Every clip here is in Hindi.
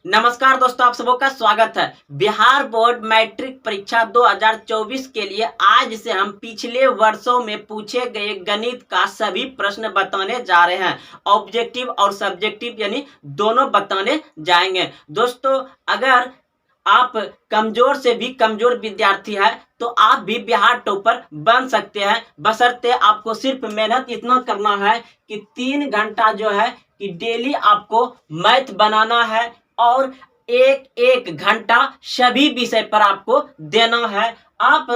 नमस्कार दोस्तों, आप सबों का स्वागत है। बिहार बोर्ड मैट्रिक परीक्षा 2024 के लिए आज से हम पिछले वर्षों में पूछे गए गणित का सभी प्रश्न बताने जा रहे हैं। ऑब्जेक्टिव और सब्जेक्टिव यानी दोनों बताने जाएंगे। दोस्तों, अगर आप कमजोर से भी कमजोर विद्यार्थी है तो आप भी बिहार टॉपर बन सकते हैं, बशर्ते आपको सिर्फ मेहनत इतना करना है कि 3 घंटा जो है कि डेली आपको मैथ बनाना है और एक एक घंटा सभी विषय पर आपको देना है। आप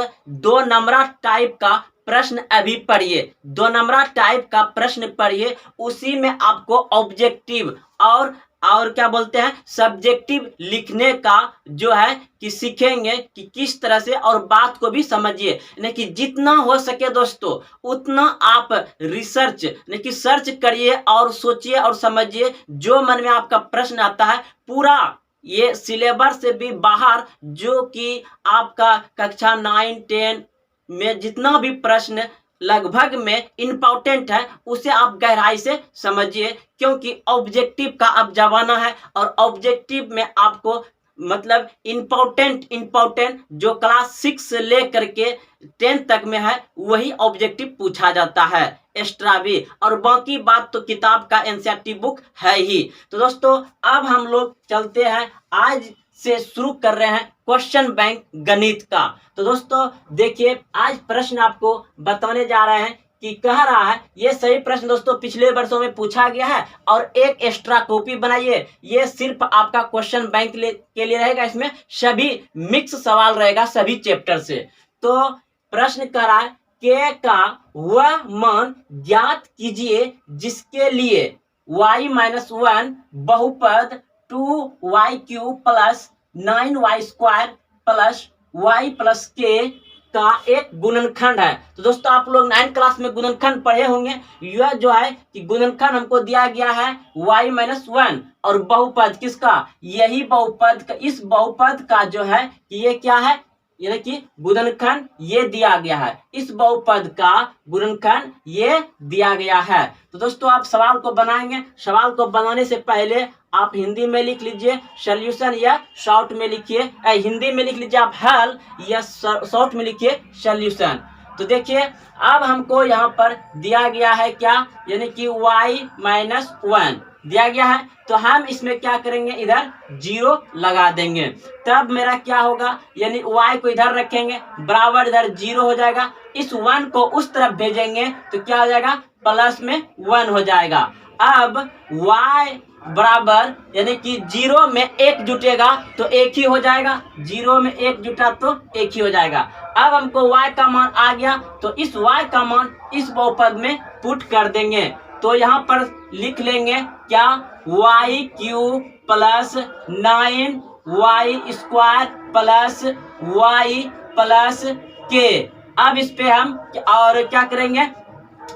2 नंबरा टाइप का प्रश्न अभी पढ़िए, 2 नंबरा टाइप का प्रश्न पढ़िए, उसी में आपको ऑब्जेक्टिव और क्या बोलते हैं सब्जेक्टिव लिखने का जो है कि सीखेंगे कि किस तरह से, और बात को भी समझिए। यानी कि जितना हो सके दोस्तों उतना आप रिसर्च यानी कि सर्च करिए और सोचिए और समझिए। जो मन में आपका प्रश्न आता है पूरा ये सिलेबस से भी बाहर, जो कि आपका कक्षा 9-10 में जितना भी प्रश्न लगभग में इंपॉर्टेंट है उसे आप गहराई से समझिए, क्योंकि ऑब्जेक्टिव का अब जमाना है और ऑब्जेक्टिव में आपको मतलब इंपॉर्टेंट जो क्लास 6 से लेकर के 10 तक में है वही ऑब्जेक्टिव पूछा जाता है, एक्स्ट्रा भी, और बाकी बात तो किताब का एनसीईआरटी बुक है ही। तो दोस्तों अब हम लोग चलते हैं, आज से शुरू कर रहे हैं क्वेश्चन बैंक गणित का। तो दोस्तों देखिए, आज प्रश्न आपको बताने जा रहे हैं कि कह रहा है, ये सही प्रश्न दोस्तों पिछले वर्षों में पूछा गया है और एक एक्स्ट्रा कॉपी बनाइए। ये सिर्फ आपका क्वेश्चन बैंक के लिए रहेगा, इसमें सभी मिक्स सवाल रहेगा सभी चैप्टर से। तो प्रश्न कह रहा है के का वह मान ज्ञात कीजिए जिसके लिए y-1 बहुपद 2y³ plus 9y² plus y plus k का एक गुणनखंड है। तो दोस्तों आप लोग 9th क्लास में गुणनखंड पढ़े होंगे। यह जो है कि गुणनखंड हमको दिया गया है y-1 और बहुपद किसका, यही बहुपद का, इस बहुपद का जो है कि ये क्या है, यानी कि गुणनखंड ये दिया गया है, इस बहुपद का गुणनखंड ये दिया गया है। तो दोस्तों आप सवाल को बनाएंगे। सवाल को बनाने से पहले आप हिंदी में लिख लीजिए सॉल्यूशन या शॉर्ट में लिखिए, हिंदी में लिख लीजिए आप हल, या शॉर्ट में लिखिए सॉल्यूशन। तो देखिए अब हमको यहाँ पर दिया गया है क्या, यानी कि y-1 दिया गया है, तो हम इसमें क्या करेंगे, इधर 0 लगा देंगे। तब मेरा क्या होगा, यानी y को इधर रखेंगे बराबर इधर 0 हो जाएगा। इस 1 को उस तरफ भेजेंगे तो क्या हो जाएगा, प्लस में 1 हो जाएगा। अब y बराबर यानी कि 0 में 1 जुटेगा तो 1 ही हो जाएगा, 0 में 1 जुटा तो 1 ही हो जाएगा। अब हमको y का मान आ गया तो इस y का मान इस बहुपद में पुट कर देंगे। तो यहाँ पर लिख लेंगे क्या, y³ plus 9y² plus y plus k। अब इस पे हम और क्या करेंगे,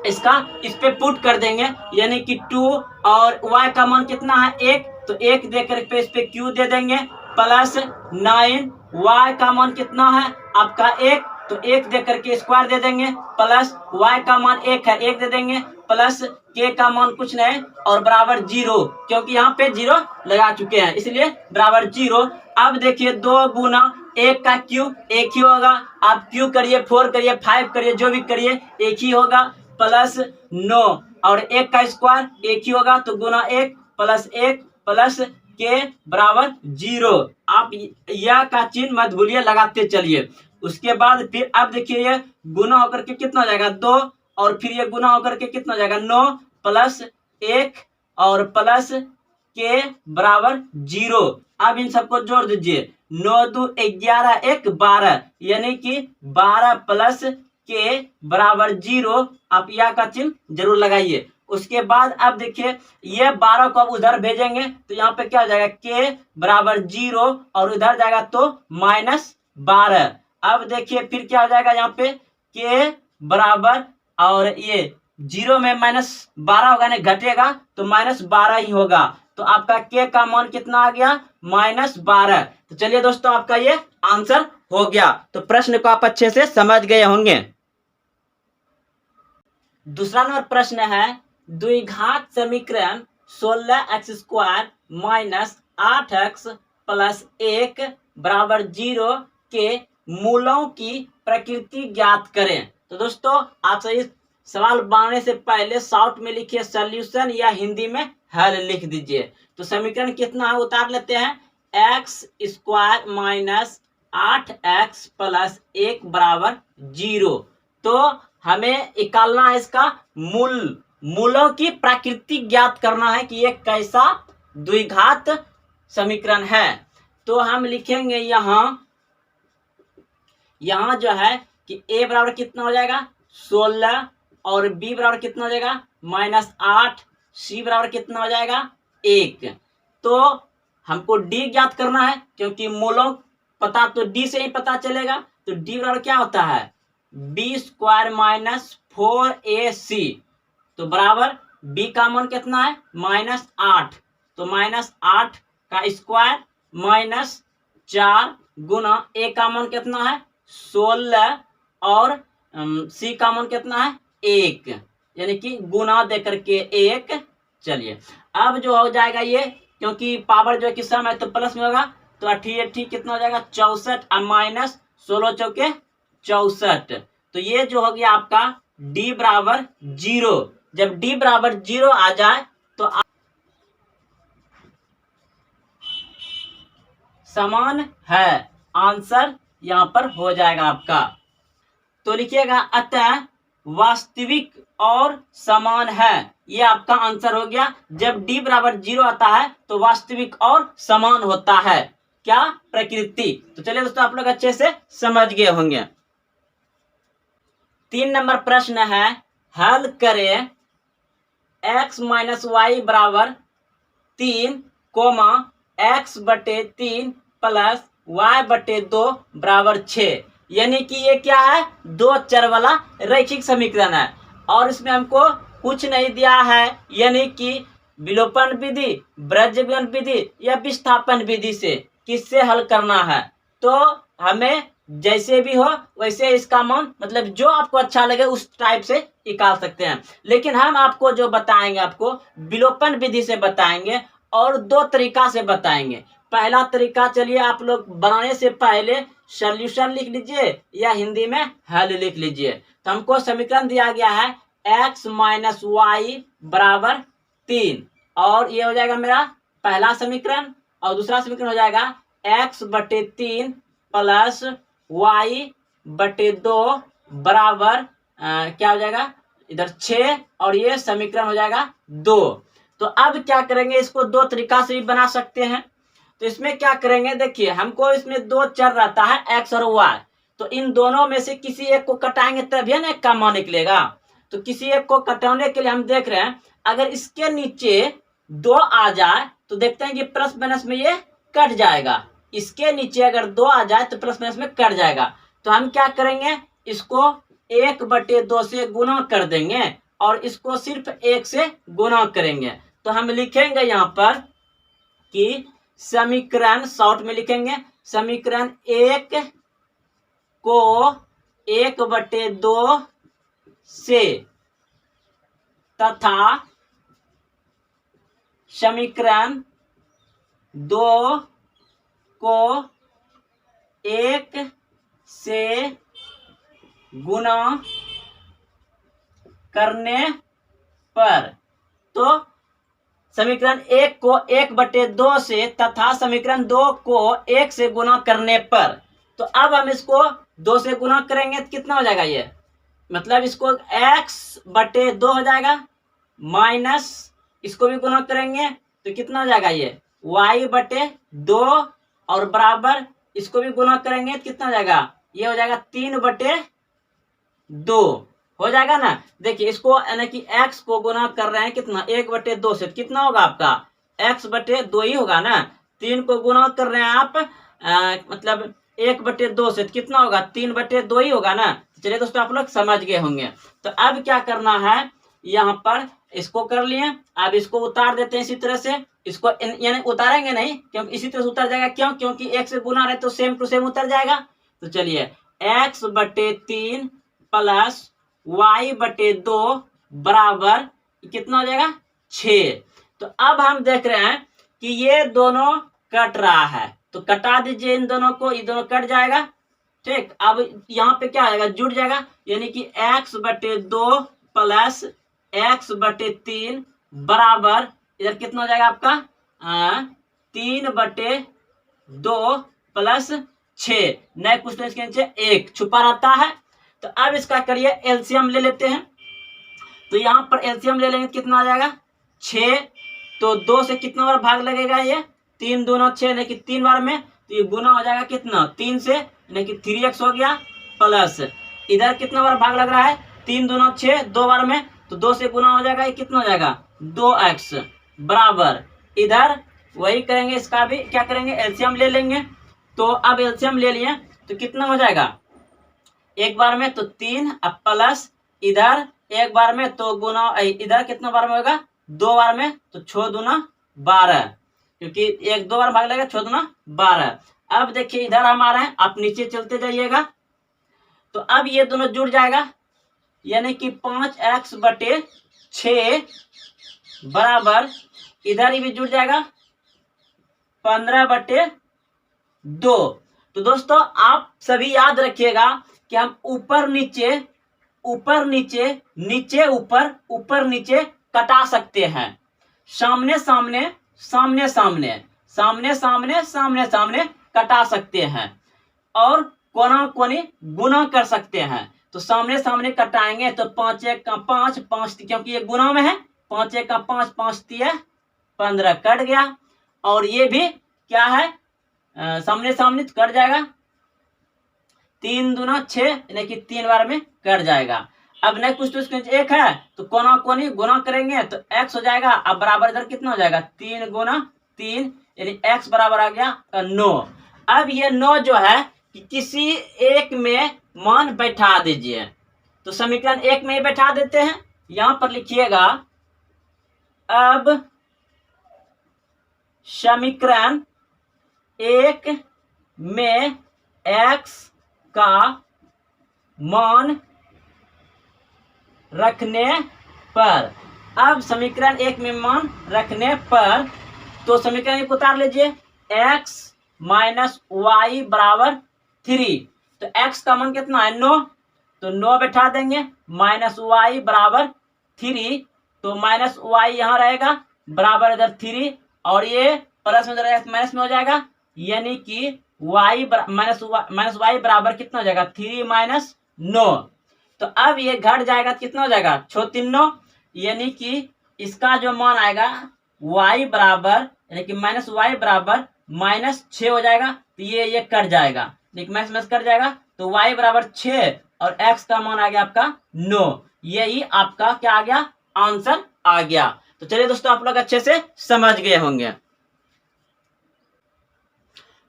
इस पे पुट कर देंगे, यानी कि 2 और y का मान कितना है 1, तो 1 देकर पे इस पे q दे देंगे प्लस 9, y का मान कितना है आपका 1, तो 1 देकर के स्क्वायर दे देंगे प्लस y का मान 1 है 1 दे देंगे प्लस k का मान कुछ नहीं और बराबर 0, क्योंकि यहाँ पे 0 लगा चुके हैं इसलिए बराबर 0। अब देखिए 2 गुना 1 का q 1 ही होगा, आप q करिए 4 करिए 5 करिए जो भी करिए 1 ही होगा, प्लस 9 और 1 का स्क्वायर 1 ही होगा, तो गुना 1 प्लस 1 प्लस के बराबर 0। आप यह का चिन्ह मत भूलिए, लगाते चलिए। उसके बाद फिर अब देखिए ये गुना होकर के कितना हो जाएगा 2, और फिर ये गुना होकर के कितना हो जाएगा 9 प्लस 1 और प्लस के बराबर 0। अब इन सबको जोड़ दीजिए, 9 2 11 1 12, यानी कि 12 प्लस के बराबर 0। आप यह का चिन्ह जरूर लगाइए। उसके बाद अब देखिए ये 12 को अब उधर भेजेंगे तो यहाँ पे क्या हो जाएगा, के बराबर 0 और उधर जाएगा तो -12। अब देखिए फिर क्या हो जाएगा, यहाँ पे के बराबर और ये 0 में -12 होगा, नहीं घटेगा तो -12 ही होगा, तो आपका के का मान कितना आ गया -12। तो चलिए दोस्तों आपका ये आंसर हो गया। तो प्रश्न को आप अच्छे से समझ गए होंगे। दूसरा नंबर प्रश्न है, द्विघात समीकरण 16x² 8x प्लस 1 बराबर 0 के मूलों की प्रकृति ज्ञात करें। तो दोस्तों आपसे इस सवाल बनाने से पहले शॉर्ट में लिखिए सॉल्यूशन या हिंदी में हल लिख दीजिए। तो समीकरण कितना है उतार लेते हैं, x square minus 8x plus 1 बराबर 0। तो हमें निकालना है इसका मूलों की प्रकृति ज्ञात करना है कि ये कैसा द्विघात समीकरण है। तो हम लिखेंगे यहाँ जो है कि a बराबर कितना हो जाएगा 16 और b बराबर कितना हो जाएगा -8, c बराबर कितना हो जाएगा 1। तो हमको d ज्ञात करना है क्योंकि मूलों पता तो d से ही पता चलेगा। तो d बराबर क्या होता है b स्क्वायर माइनस 4ac। तो बराबर b का मान कितना है -8। तो -8 का स्क्वायर -4 गुना a का मान कितना है 16 और c का मान कितना है 1, यानी कि गुना दे करके 1। चलिए अब जो हो जाएगा ये, क्योंकि पावर जो है किस समय तो प्लस में होगा, तो 88 कितना हो जाएगा 64 और माइनस 16 चौके 64। तो ये जो हो गया आपका d बराबर 0। जब d बराबर 0 आ जाए तो समान है, आंसर यहाँ पर हो जाएगा आपका। तो लिखिएगा अतः वास्तविक और समान है, ये आपका आंसर हो गया। जब d बराबर 0 आता है तो वास्तविक और समान होता है क्या प्रकृति। तो चलिए दोस्तों आप लोग अच्छे से समझ गए होंगे। 3 नंबर प्रश्न है, हल करें x माइनस वाई बराबर 3 कोमा x बटे 3 प्लस y बटे 2 बराबर 6। यानी कि ये क्या है दो चर वाला रैखिक समीकरण है और इसमें हमको कुछ नहीं दिया है, यानी कि विलोपन विधि, ब्रजविघन विधि या विस्थापन विधि से किससे हल करना है। तो हमें जैसे भी हो वैसे इसका मान मतलब जो आपको अच्छा लगे उस टाइप से निकाल सकते हैं, लेकिन हम आपको जो बताएंगे आपको विलोपन विधि से बताएंगे और दो तरीका से बताएंगे। पहला तरीका चलिए आप लोग बनाने से पहले सॉल्यूशन लिख लीजिए या हिंदी में हल लिख लीजिए। तो हमको समीकरण दिया गया है x माइनस वाई बराबर 3 और ये हो जाएगा मेरा पहला समीकरण, और दूसरा समीकरण हो जाएगा x बटे 3 प्लस y बटे 2 बराबर क्या हो जाएगा इधर 6 और ये समीकरण हो जाएगा 2। तो अब क्या करेंगे, इसको दो तरीका से भी बना सकते हैं। तो इसमें क्या करेंगे, देखिए हमको इसमें दो चर रहता है x और y, तो इन दोनों में से किसी एक को कटाएंगे तभी ना एक का मान निकलेगा। तो किसी एक को कटाने के लिए हम देख रहे हैं अगर इसके नीचे 2 आ जाए तो देखते हैं कि प्लस माइनस में ये कट जाएगा, इसके नीचे अगर 2 आ जाए तो प्लस माइनस में कट जाएगा। तो हम क्या करेंगे, इसको 1/2 से गुना कर देंगे और इसको सिर्फ 1 से गुना करेंगे। तो हम लिखेंगे यहाँ पर कि समीकरण शॉर्ट में लिखेंगे समीकरण 1 को 1/2 से तथा समीकरण 2 को 1 से गुना करने पर। तो समीकरण 1 को 1/2 से तथा समीकरण 2 को 1 से गुना करने पर। तो अब हम इसको 2 से गुना करेंगे तो कितना हो जाएगा, ये मतलब इसको x/2 हो जाएगा माइनस इसको भी गुना करेंगे तो कितना हो जाएगा ये y/2 और बराबर इसको भी गुना करेंगे तो कितना हो जाएगा, ये हो जाएगा 3/2 हो जाएगा ना। देखिए इसको यानी कि x को गुना कर रहे हैं कितना 1/2 से, कितना होगा आपका x/2 ही होगा ना। 3 को गुना कर रहे हैं आप मतलब 1/2 से, कितना होगा 3/2 ही होगा ना। चलिए दोस्तों आप लोग समझ गए होंगे। तो अब क्या करना है, यहाँ पर इसको कर लिए, अब इसको उतार देते हैं इसी तरह से। इसको यानी उतारेंगे नहीं क्योंकि इसी तरह से उतर जाएगा, क्यों, क्योंकि 1 से गुना रहे तो सेम टू सेम उतर जाएगा। तो चलिए x/3 प्लस y/2 बराबर कितना हो जाएगा 6। तो अब हम देख रहे हैं कि ये दोनों कट रहा है, तो कटा दीजिए इन दोनों को, ये दोनों कट जाएगा। ठीक, अब यहाँ पे क्या आएगा, जुड़ जाएगा, यानी कि x/2 प्लस x/3 बराबर इधर कितना हो जाएगा आपका 3/2 प्लस 6। नए क्वेश्चन के नीचे 1 छुपा रहता है। तो अब इसका करिए एलसीएम ले लेते हैं। तो यहाँ पर एलसीएम ले लेंगे, कितना आ जाएगा 6। तो 2 से कितना बार भाग लगेगा, ये 3 दूना 6, यानी कि 3 बार में, तो ये गुना हो जाएगा कितना 3 से, यानी कि 3x हो गया, प्लस इधर कितना बार भाग लग रहा है 3 दूना 6, 2 बार में, तो 2 से गुना हो जाएगा, ये कितना हो जाएगा 2x बराबर इधर वही करेंगे, इसका भी क्या करेंगे एलसीएम ले लेंगे। तो अब एलसीएम ले लिए तो कितना हो जाएगा, एक बार में तो 3, अब प्लस इधर एक बार में तो गुना, इधर कितना बार में होगा 2 बार में, तो 6 दूना 12, क्योंकि 1 2 बार भाग लगेगा, 6 दूना 12। अब देखिए इधर हम आ रहे हैं, आप नीचे चलते जाइएगा, तो अब ये दोनों जुड़ जाएगा, यानी कि 5x/6 बराबर इधर ही भी जुड़ जाएगा 15/2। तो दोस्तों आप सभी याद रखिएगा कि हम ऊपर नीचे नीचे ऊपर नीचे कटा सकते हैं, सामने सामने कटा सकते हैं, और कोना कोनी गुना कर सकते हैं। तो सामने सामने कटाएंगे तो 5 1 का 5, 5 क्योंकि ये गुना में है, 5 1 का 5, 5 3 15 कट गया, और ये भी क्या है सामने सामने कट जाएगा, 3 दूना 6, यानी कि 3 बार में कट जाएगा। अब नेक्स्ट क्वेश्चन 1 है, तो कोना कोनी गुना करेंगे तो x हो जाएगा, अब बराबर इधर कितना हो जाएगा 3 गुना 3, यानी x बराबर आ गया 9। अब ये 9 जो है कि किसी एक में मान बैठा दीजिए, तो समीकरण 1 में ही बैठा देते हैं। यहां पर लिखिएगा, अब समीकरण 1 में x का मान रखने पर, अब समीकरण 1 में मान रखने पर, तो समीकरण 1 उतार लीजिए, x माइनस वाई बराबर 3। तो x का मान कितना है 9, तो 9 बैठा देंगे, माइनस वाई बराबर 3, तो माइनस वाई यहाँ रहेगा बराबर इधर 3, और ये प्लस में रहेगा माइनस में हो जाएगा, यानी कि y माइनस वाई बराबर कितना हो जाएगा 3 माइनस 9। तो अब ये घट जाएगा तो कितना हो जाएगा 6 3 9, यानी कि इसका जो मान आएगा y बराबर, यानी कि माइनस वाई बराबर -6 हो जाएगा। तो ये कट जाएगा, माइनस माइनस कट जाएगा, तो y बराबर 6 और x का मान आ गया आपका 9। यही आपका क्या आ गया आंसर आ गया। तो चलिए दोस्तों आप लोग अच्छे से समझ गए होंगे।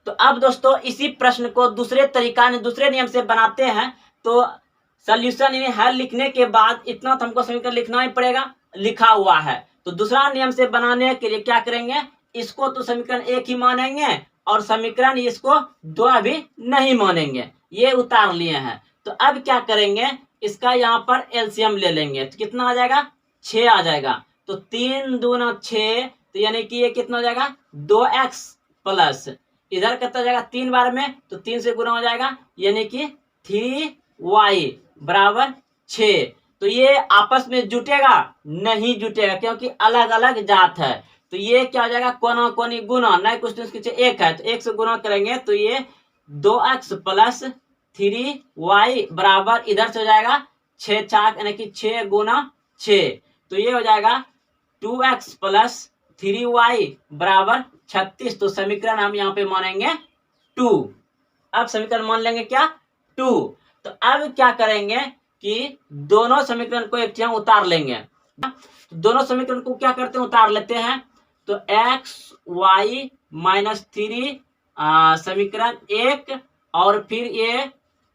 तो अब दोस्तों इसी प्रश्न को दूसरे नियम से बनाते हैं। तो सॉल्यूशन यानी हल लिखने के बाद इतना तो हमको समीकरण लिखना ही पड़ेगा, लिखा हुआ है। तो दूसरा नियम से बनाने के लिए क्या करेंगे, इसको तो समीकरण 1 ही मानेंगे, और समीकरण इसको 2 भी नहीं मानेंगे, ये उतार लिए हैं। तो अब क्या करेंगे, इसका यहाँ पर एलसीएम ले लेंगे, तो कितना आ जाएगा 6 आ जाएगा। तो 3 दूना 6, तो यानी कि ये कितना हो जाएगा 2x प्लस इधर कितना हो जाएगा 3 बार में, तो 3 से गुना हो जाएगा, यानी कि 3y बराबर 6। तो ये आपस में जुटेगा नहीं जुटेगा, क्योंकि अलग अलग जात है। तो ये क्या हो जाएगा कोना कोनी गुना, नए क्वेश्चन के 1 है तो 1 से गुना करेंगे, तो ये 2x प्लस 3y बराबर इधर से हो जाएगा 6 4, यानी कि 6 गुना 6, तो ये हो जाएगा 2x प्लस 3y बराबर 36। तो समीकरण हम यहाँ पे मानेंगे 2। अब समीकरण मान लेंगे क्या 2। तो अब क्या करेंगे कि दोनों समीकरण को एक जगह उतार लेंगे। दोनों समीकरण को क्या करते हैं उतार लेते हैं। तो x y माइनस 3 समीकरण 1, और फिर ये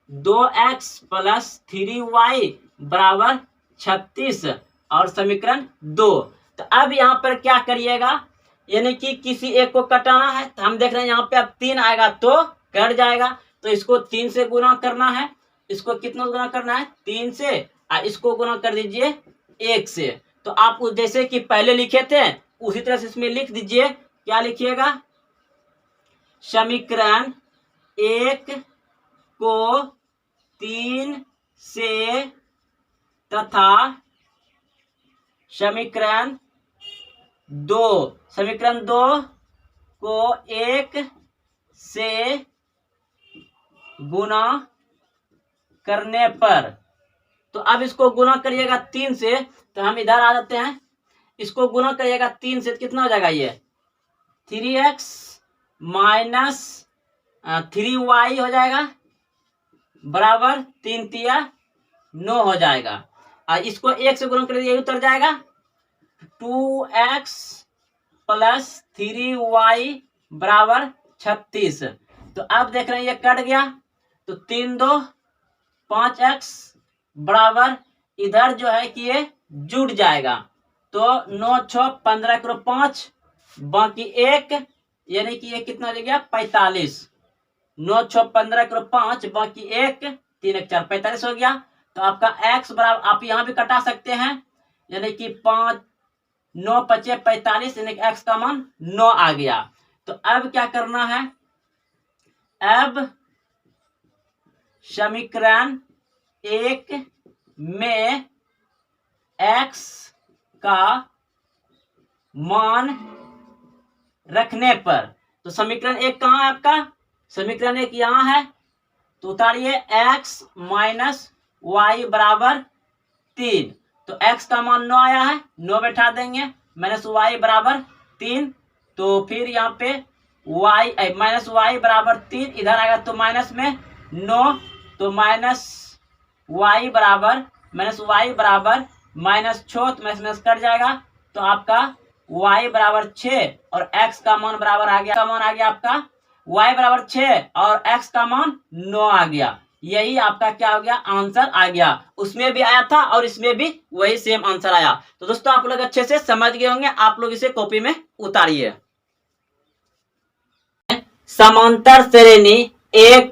2x प्लस 3y बराबर 36 और समीकरण 2। तो अब यहाँ पर क्या करिएगा, यानी कि किसी एक को कटाना है। तो हम देख रहे हैं यहाँ पे अब 3 आएगा तो कट जाएगा, तो इसको 3 से गुना करना है। इसको कितना गुना करना है 3 से, और इसको गुना कर दीजिए 1 से। तो आप जैसे कि पहले लिखे थे उसी तरह से इसमें लिख दीजिए क्या लिखिएगा, समीकरण 1 को 3 से तथा समीकरण 2 को 1 से गुना करने पर। तो अब इसको गुना करिएगा 3 से, तो हम इधर आ जाते हैं। इसको गुना करिएगा 3 से तो कितना हो जाएगा, ये 3x माइनस 3y हो जाएगा बराबर 3 तिया 9 हो जाएगा। और इसको 1 से गुना करिए, यही उतर जाएगा 2x प्लस 3y बराबर 36। तो अब देख रहे हैं ये कट गया, तो 3 2 5x बराबर इधर जो है कि ये जुड़ जाएगा। तो 9 6 15 करो 5 बाकी 1, यानी कि ये कितना हो गया 45। 9 6 15 करो 5 बाकी 1 3 1 4 45 हो गया। तो आपका x बराबर, आप यहाँ भी कटा सकते हैं, यानी कि 5 9 5 45, यानी कि x का मान 9 आ गया। तो अब क्या करना है, अब समीकरण 1 में x का मान रखने पर, तो समीकरण 1 कहाँ है आपका, समीकरण 1 यहाँ है, तो उतारिए x माइनस वाई बराबर 3। तो x का मान 9 आया है, 9 बैठा देंगे, माइनस वाई बराबर 3। तो फिर यहाँ पे y माइनस वाई बराबर 3 इधर आएगा तो माइनस में 9, तो माइनस वाई बराबर माइनस 6, तो माइनस कट जाएगा। तो आपका y बराबर 6 और x का मान बराबर आ गया, आपका y बराबर 6 और x का मान 9 आ गया। यही आपका क्या हो गया, आंसर आ गया। उसमें भी आया था और इसमें भी वही सेम आंसर आया। तो दोस्तों आप लोग अच्छे से समझ गए होंगे, आप लोग इसे कॉपी में उतारिए। समांतर श्रेणी 1,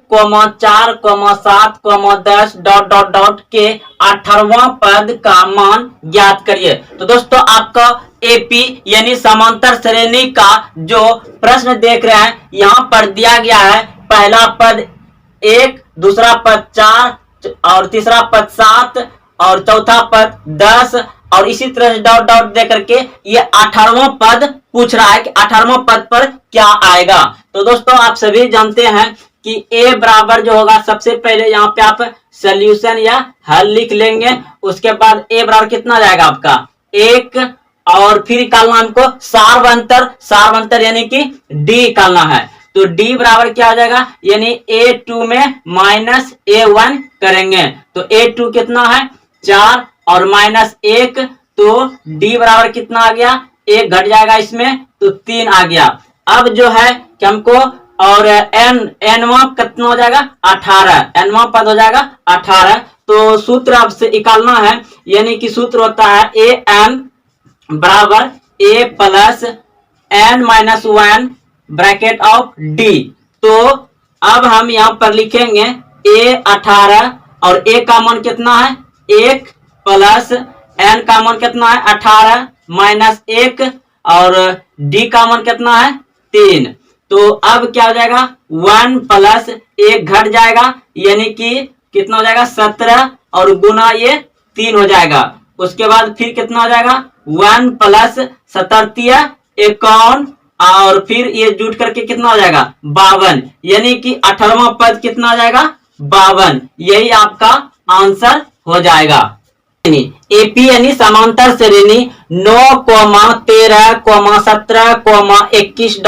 4, 7, 10 ... के 18वां पद का मान ज्ञात करिए। तो दोस्तों आपका एपी यानी समांतर श्रेणी का जो प्रश्न देख रहे हैं, यहाँ पर दिया गया है पहला पद 1, दूसरा पद 4 और तीसरा पद 7 और चौथा पद 10 और इसी तरह से डॉट दे करके ये 18वां पद पूछ रहा है कि 18वां पद पर क्या आएगा। तो दोस्तों आप सभी जानते हैं कि a बराबर जो होगा, सबसे पहले यहाँ पे आप सॉल्यूशन या हल लिख लेंगे। उसके बाद a बराबर कितना जाएगा आपका 1 और फिर निकालना हमको सारवंतर यानी कि d निकालना है। तो d बराबर क्या आ जाएगा, यानी a2 में माइनस a1 करेंगे। तो a2 कितना है 4 और माइनस 1, तो d बराबर कितना आ गया, 1 घट जाएगा इसमें तो 3 आ गया। अब जो है कि हमको और n कितना हो जाएगा 18, nवां पद हो जाएगा 18। तो सूत्र अब से निकालना है, यानी कि सूत्र होता है an बराबर a plus n minus 1 bracket of d। तो अब हम यहाँ पर लिखेंगे a 18 और a का मान कितना है 1 प्लस n का मान कितना है 18 माइनस 1 और d का मान कितना है 3। तो अब क्या हो जाएगा 1 प्लस 1 घट जाएगा, यानी कि कितना हो जाएगा 17 और गुना ये 3 हो जाएगा। उसके बाद फिर कितना हो जाएगा 1 प्लस 17 51 और फिर ये जुट करके कितना हो जाएगा 52, यानी कि 18वां पद कितना हो जाएगा 52। यही आपका आंसर हो जाएगा। एपी यानी समांतर श्रेणी 9, 13, 17, 21 ...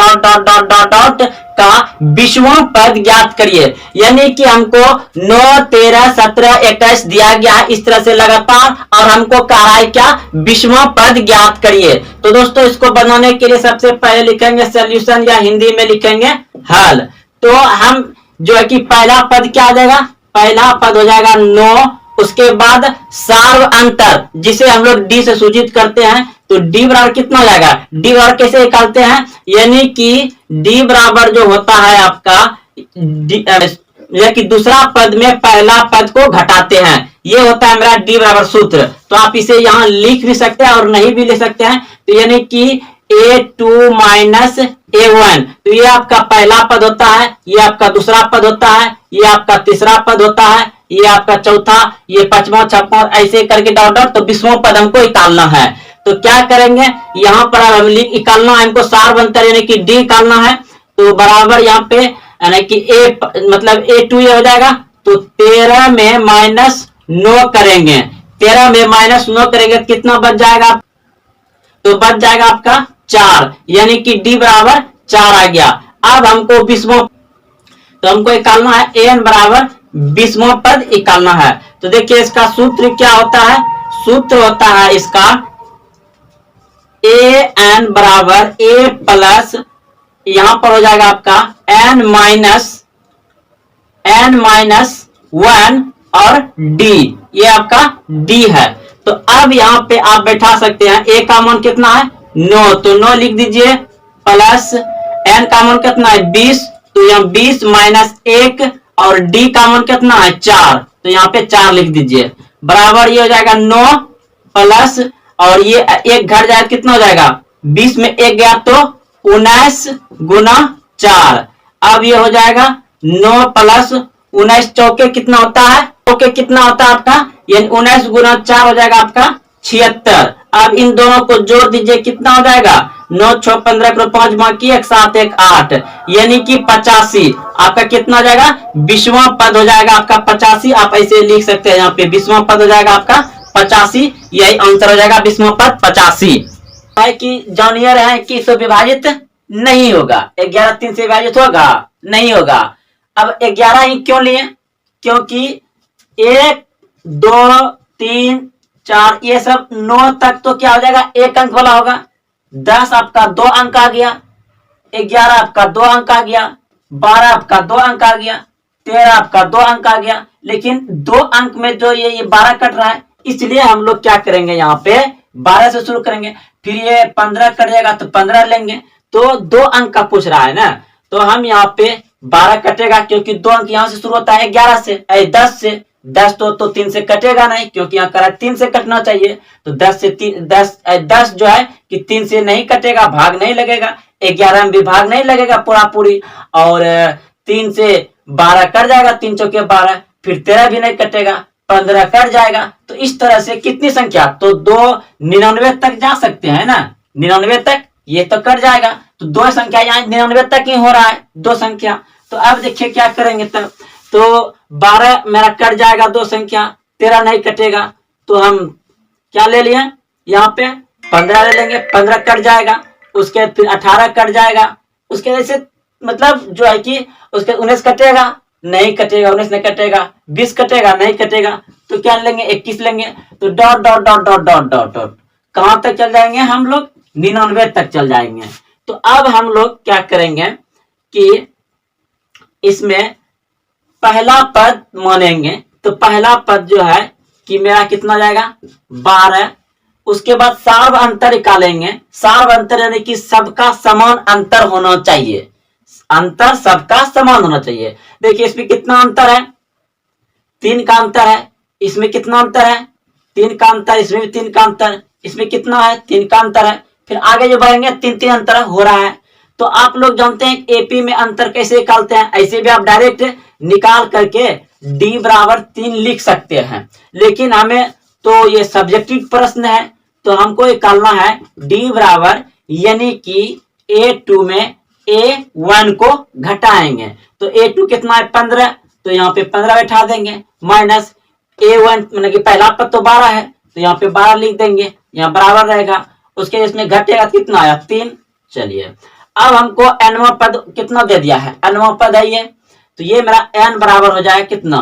का 20वां पद ज्ञात करिए। यानी कि हमको 9, 13, 17, 21 दिया गया है इस तरह से लगातार, और हमको कह रहा है क्या 20वां पद ज्ञात करिए। तो दोस्तों इसको बनाने के लिए सबसे पहले लिखेंगे सॉल्यूशन या हिंदी में लिखेंगे हल। तो हम जो है कि पहला पद क्या आ जाएगा, पहला पद हो जाएगा 9, उसके बाद सार्व अंतर जिसे हम लोग d से सूचित करते हैं, तो d बराबर कितना हो जाएगा, d बराबर कैसे निकालते हैं, यानी कि d बराबर जो होता है आपका यह कि दूसरा पद में पहला पद को घटाते हैं, ये होता है मेरा d बराबर सूत्र। तो आप इसे यहाँ लिख भी सकते हैं और नहीं भी लिख सकते हैं। तो यानी कि A2 माइनस A1। तो ये आपका पहला पद होता है, ये आपका दूसरा पद होता है, ये आपका तीसरा पद होता है, ये आपका चौथा, ये पांचवा, छठवां, ऐसे करके डॉट डॉट। तो 20वां पद हमको निकालना है। तो क्या करेंगे, यहाँ पर हम निकालना है हमको सारवंतर यानी कि डी निकालना है। तो बराबर यहाँ पे यानी कि ए मतलब A2 ये हो जाएगा। तो 13 में माइनस 9 करेंगे, 13 में माइनस 9 करेंगे तो कितना बच जाएगा, तो बच जाएगा आपका 4, यानी कि डी बराबर 4 आ गया। अब हमको 20वां, तो हमको निकालना है एन बराबर 20वां पद निकालना है। तो देखिए इसका सूत्र क्या होता है, सूत्र होता है इसका ए एन बराबर ए प्लस, यहां पर हो जाएगा आपका एन माइनस 1 और डी, ये आपका डी है। तो अब यहाँ पे आप बैठा सकते हैं, ए का मान कितना है 9, तो 9 लिख दीजिए, प्लस एन का मान कितना है 20, तो यहाँ 20 माइनस 1 और डी का मान कितना है 4, तो यहाँ पे 4 लिख दीजिए, बराबर ये हो जाएगा 9 प्लस, और ये एक घर जाए कितना हो जाएगा, 20 में 1 गया तो 19 गुना 4। अब ये हो जाएगा 9 प्लस 19 चौके कितना होता है, चौके कितना होता है आपका, यानी 19 गुना 4 हो जाएगा आपका 76। अब इन दोनों को जोड़ दीजिए, कितना हो जाएगा 9 6 15 को 5 माँ की 1 7 1 8, यानी कि 85। आपका कितना हो जाएगा 20वां पद हो जाएगा आपका 85। आप ऐसे लिख सकते हैं, यहाँ पे 20वां पद हो जाएगा आपका 85, यही आंसर हो जाएगा 20वां पद 85। है कि जॉनियर है कि इससे विभाजित नहीं होगा, 11 3 से विभाजित होगा नहीं होगा। अब 11 ही क्यों लिए, क्योंकि 1 2 3 4 ये सब 9 तक तो क्या हो जाएगा 1 अंक वाला होगा, 10 आपका 2 अंक आ गया, 11 आपका 2 अंक आ गया, 12 आपका 2 अंक आ गया, 13 आपका 2 अंक आ गया। लेकिन 2 अंक में जो ये 12 कट रहा है, इसलिए हम लोग क्या करेंगे, यहाँ पे 12 से शुरू करेंगे, फिर ये 15 कट जाएगा तो 15 लेंगे। तो 2 अंक का पूछ रहा है ना, तो हम यहाँ पे 12 कटेगा, क्योंकि 2 अंक यहाँ से शुरू होता है 11 से 10 से, 10 तो 3 से कटेगा नहीं, क्योंकि यहाँ करा 3 से कटना चाहिए। तो 10 से 10 जो है कि 3 से नहीं कटेगा, भाग नहीं लगेगा, 11 में भी भाग नहीं लगेगा पूरा पूरी, और 3 से 12 कट जाएगा, 3 चौके 12, फिर 13 भी नहीं कटेगा, 15 कट जाएगा। तो इस तरह से कितनी संख्या, तो 2 99 तक जा सकते हैं ना, 99 तक ये तो कट जाएगा। तो 2 संख्या यहाँ 99 तक ही हो रहा है, 2 संख्या। तो अब देखिए क्या करेंगे तब, तो 12 मेरा कट जाएगा 2 संख्या, 13 नहीं कटेगा, तो हम क्या ले लिए यहाँ पे 15 ले लेंगे, 15 कट जाएगा, उसके फिर 18 कट जाएगा, उसके जैसे मतलब जो है कि उसके 19 कटेगा नहीं कटेगा, 19 नहीं कटेगा, 20 कटेगा नहीं कटेगा, तो क्या लेंगे 21 लेंगे। तो dot dot dot dot dot dot dot कहां तक चल जाएंगे हम लोग, 99 तक चल जाएंगे। तो अब हम लोग क्या करेंगे कि इसमें पहला पद मानेंगे, तो पहला पद जो है कि मेरा कितना जाएगा 12, उसके बाद सार्व अंतर निकालेंगे, सार्व अंतर यानी कि सबका समान अंतर होना चाहिए, अंतर सबका समान होना चाहिए। देखिए इसमें कितना अंतर है, 3 का अंतर है, इसमें कितना अंतर है 3 का अंतर, इसमें भी 3 का अंतर, इसमें कितना है 3 का अंतर है, फिर आगे जो बढ़ेंगे 3 अंतर हो रहा है। तो आप लोग जानते हैं एपी में अंतर कैसे निकालते हैं, ऐसे भी आप डायरेक्ट निकाल करके डी बराबर 3 लिख सकते हैं, लेकिन हमें तो ये सब्जेक्टिव प्रश्न है, तो हमको निकालना है डी बराबर यानी कि A2 में A1 को घटाएंगे। तो A2 कितना है 15, तो यहाँ पे 15 बैठा देंगे, माइनस A1 मतलब कि पहला पद तो 12 है, तो यहाँ पे 12 लिख देंगे, यहाँ बराबर रहेगा, उसके इसमें घटेगा कितना आया 3। चलिए अब हमको nवां पद कितना दे दिया है, nवां पद है ये, तो ये मेरा n बराबर हो जाएगा कितना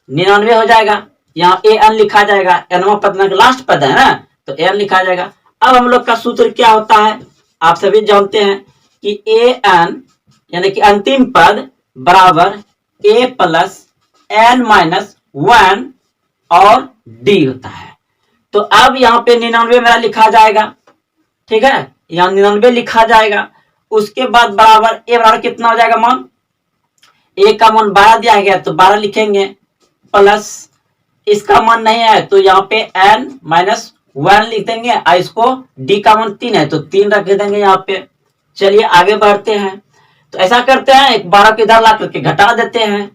99 हो जाएगा, यहाँ an लिखा जाएगा, nवां पद में लास्ट पद है ना, तो n लिखा जाएगा। अब हम लोग का सूत्र क्या होता है, आप सभी जानते हैं कि an यानी कि अंतिम पद बराबर a प्लस n माइनस 1 और d होता है। तो अब यहाँ पे 99 मेरा लिखा जाएगा, ठीक है, यहाँ 99 लिखा जाएगा, उसके बाद बराबर a बराबर कितना हो जाएगा मान, a का मान 12 दिया गया तो 12 लिखेंगे, प्लस इसका मान नहीं है तो यहाँ पे n माइनस 1 लिख देंगे और इसको डी का मान 3 है तो 3 रख देंगे यहाँ पे। चलिए आगे बढ़ते हैं। तो ऐसा करते हैं, एक 12 को इधर ला करके घटा देते हैं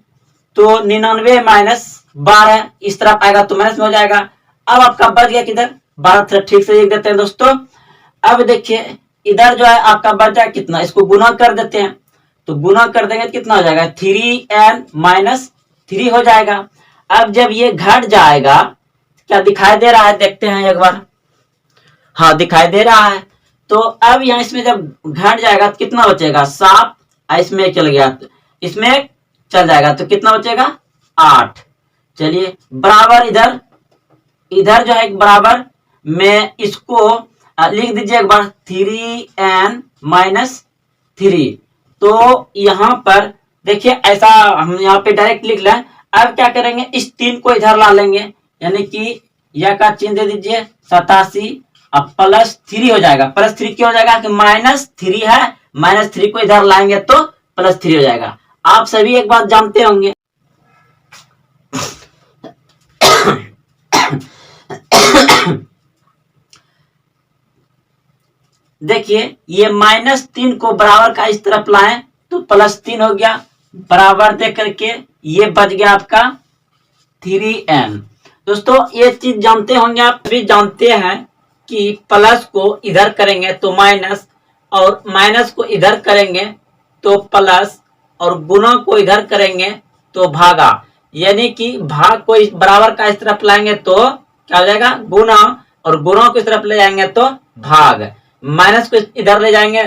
तो 99 माइनस 12 इस तरफ आएगा तो माइनस में हो जाएगा। अब आपका बच गया किधर 12, ठीक से लिख देते हैं दोस्तों। अब देखिए इधर जो है आपका बच जाएगा कितना, इसको गुना कर देते हैं तो गुना कर देंगे कितना हो जाएगा 3n माइनस 3 हो जाएगा। अब जब ये घट जाएगा, क्या दिखाई दे रहा है देखते हैं एक बार, हाँ दिखाई दे रहा है। तो अब यहाँ इसमें जब घट जाएगा तो कितना बचेगा 7, इसमें चल गया इसमें चल जाएगा तो कितना बचेगा 8। चलिए बराबर इधर इधर जो है बराबर में इसको लिख दीजिए एक बार 3n माइनस 3। तो यहाँ पर देखिए ऐसा हम यहाँ पे डायरेक्ट लिख लें। अब क्या करेंगे, इस 3 को इधर ला लेंगे, यानी कि यह का चिन्ह दे दीजिए 87 अब प्लस 3 हो जाएगा। प्लस 3 क्यों हो जाएगा कि माइनस 3 है, माइनस 3 को इधर लाएंगे तो प्लस 3 हो जाएगा। आप सभी एक बात जानते होंगे देखिए ये माइनस 3 को बराबर का इस तरफ लाएं तो प्लस 3 हो गया, बराबर दे करके ये बच गया आपका 3n। दोस्तों ये चीज जानते होंगे, आप भी जानते हैं कि प्लस को इधर करेंगे तो माइनस और माइनस को इधर करेंगे तो प्लस और गुना को इधर करेंगे तो भागा, यानी कि भाग को इस बराबर का इस तरफ लाएंगे तो क्या हो जाएगा गुना और गुना को इस तरफ ले जाएंगे तो भाग, माइनस को इधर ले जाएंगे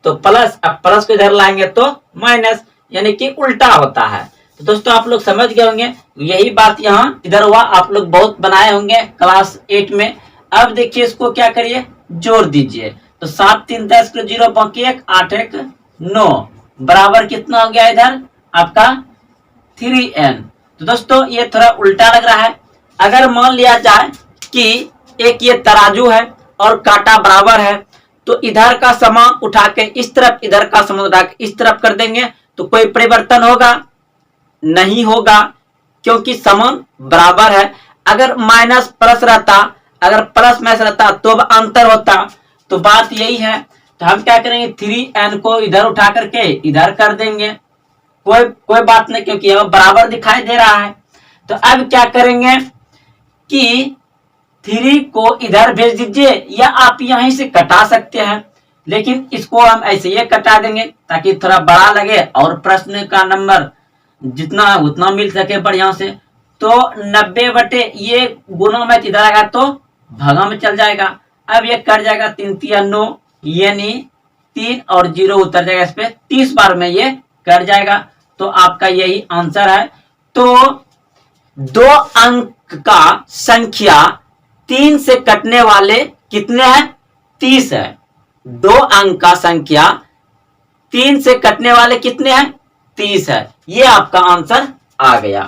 तो प्लस, अब प्लस को इधर लाएंगे तो माइनस, यानी कि उल्टा होता है। तो दोस्तों आप लोग समझ गए होंगे, यही बात यहाँ इधर हुआ, आप लोग बहुत बनाए होंगे क्लास 8 में। अब देखिए इसको क्या करिए जोड़ दीजिए तो 7 3 10 को 0 बाकी 1 8 1 9 बराबर कितना हो गया इधर आपका 3n। तो दोस्तों ये थोड़ा उल्टा लग रहा है। अगर मान लिया जाए कि एक ये तराजू है और कांटा बराबर है तो इधर का सामान उठा के इस तरफ, इधर का सामान उठा के इस तरफ कर देंगे तो कोई परिवर्तन होगा नहीं होगा, क्योंकि सामान बराबर है। अगर माइनस प्लस रहता, अगर प्लस माइनस रहता तो अंतर होता। तो बात यही है, तो हम क्या करेंगे 3n को इधर उठा करके इधर कर देंगे, कोई बात नहीं, क्योंकि यह बराबर दिखाई दे रहा है। तो अब क्या करेंगे कि 3 को इधर भेज दीजिए, या आप यहीं से कटा सकते हैं, लेकिन इसको हम ऐसे ये कटा देंगे ताकि थोड़ा बड़ा लगे और प्रश्न का नंबर जितना उतना मिल सके बढ़िया से। तो 90 बटे ये गुना में इधर आएगा तो भागा में चल जाएगा। अब ये कट जाएगा 3 3 9, यानी 3 और 0 उतर जाएगा, इस पे 30 बार में ये कट जाएगा। तो आपका यही आंसर है। तो 2 अंक का संख्या 3 से कटने वाले कितने हैं 30 है। 2 अंक का संख्या 3 से कटने वाले कितने हैं 30 है। ये आपका आंसर आ गया।